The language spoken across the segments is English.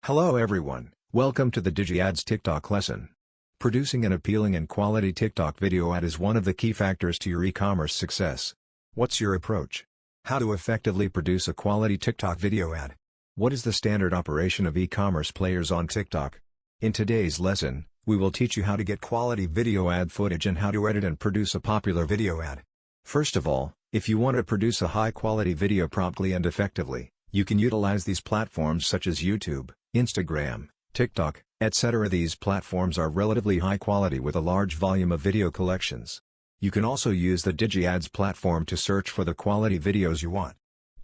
Hello everyone, welcome to the DigiAds TikTok lesson. Producing an appealing and quality TikTok video ad is one of the key factors to your e-commerce success. What's your approach? How to effectively produce a quality TikTok video ad? What is the standard operation of e-commerce players on TikTok? In today's lesson, we will teach you how to get quality video ad footage and how to edit and produce a popular video ad. First of all, if you want to produce a high-quality video promptly and effectively, you can utilize these platforms such as YouTube, Instagram, TikTok, etc. These platforms are relatively high quality with a large volume of video collections. You can also use the DigiAds platform to search for the quality videos you want.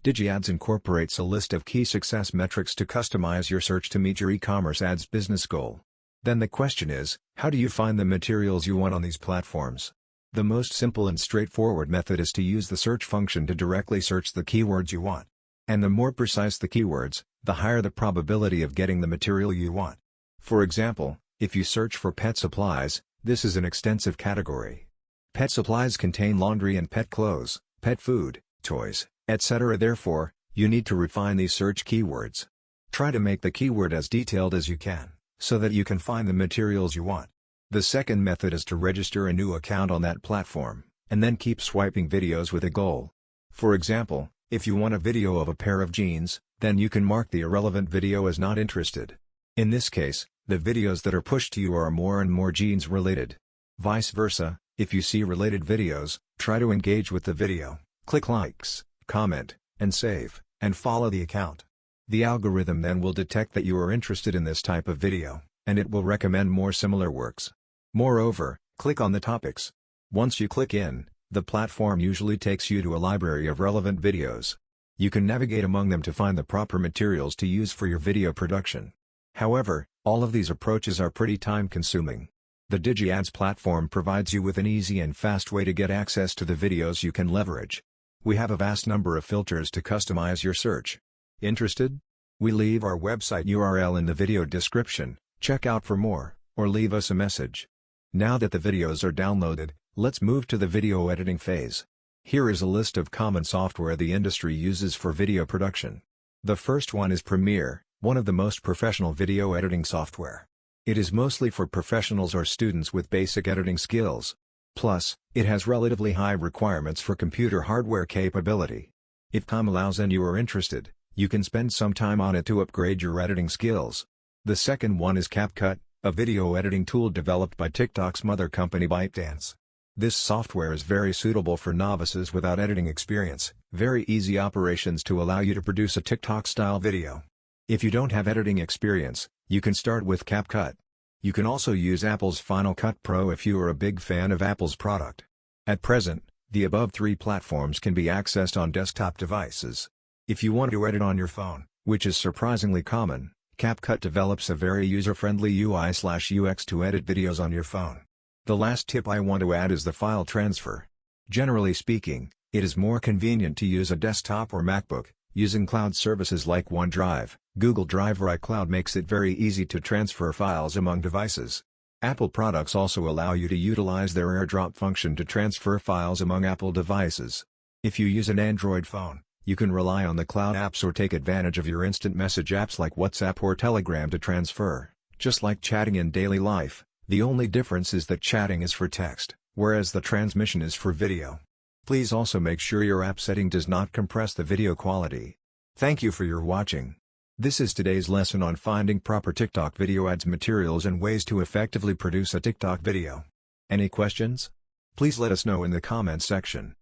DigiAds incorporates a list of key success metrics to customize your search to meet your e-commerce ads business goal. Then the question is, how do you find the materials you want on these platforms? The most simple and straightforward method is to use the search function to directly search the keywords you want. And the more precise the keywords, the higher the probability of getting the material you want. For example, if you search for pet supplies, this is an extensive category. Pet supplies contain laundry and pet clothes, pet food, toys, etc. Therefore, you need to refine these search keywords. Try to make the keyword as detailed as you can, so that you can find the materials you want. The second method is to register a new account on that platform, and then keep swiping videos with a goal. For example, if you want a video of a pair of jeans, then you can mark the irrelevant video as not interested. In this case, the videos that are pushed to you are more and more jeans related. Vice versa, if you see related videos, try to engage with the video, click likes, comment, and save, and follow the account. The algorithm then will detect that you are interested in this type of video, and it will recommend more similar works. Moreover, click on the topics. Once you click in, the platform usually takes you to a library of relevant videos. You can navigate among them to find the proper materials to use for your video production. However, all of these approaches are pretty time-consuming. The DigiAds platform provides you with an easy and fast way to get access to the videos you can leverage. We have a vast number of filters to customize your search. Interested? We leave our website URL in the video description, check out for more, or leave us a message. Now that the videos are downloaded, let's move to the video editing phase. Here is a list of common software the industry uses for video production. The first one is Premiere, one of the most professional video editing software. It is mostly for professionals or students with basic editing skills. Plus, it has relatively high requirements for computer hardware capability. If time allows and you are interested, you can spend some time on it to upgrade your editing skills. The second one is CapCut, a video editing tool developed by TikTok's mother company ByteDance. This software is very suitable for novices without editing experience, very easy operations to allow you to produce a TikTok-style video. If you don't have editing experience, you can start with CapCut. You can also use Apple's Final Cut Pro if you are a big fan of Apple's product. At present, the above three platforms can be accessed on desktop devices. If you want to edit on your phone, which is surprisingly common, CapCut develops a very user-friendly UI/UX to edit videos on your phone. The last tip I want to add is the file transfer. Generally speaking, it is more convenient to use a desktop or MacBook. Using cloud services like OneDrive, Google Drive or iCloud makes it very easy to transfer files among devices. Apple products also allow you to utilize their AirDrop function to transfer files among Apple devices. If you use an Android phone, you can rely on the cloud apps or take advantage of your instant message apps like WhatsApp or Telegram to transfer. Just like chatting in daily life, the only difference is that chatting is for text, whereas the transmission is for video. Please also make sure your app setting does not compress the video quality. Thank you for your watching. This is today's lesson on finding proper TikTok video ads materials and ways to effectively produce a TikTok video. Any questions? Please let us know in the comments section.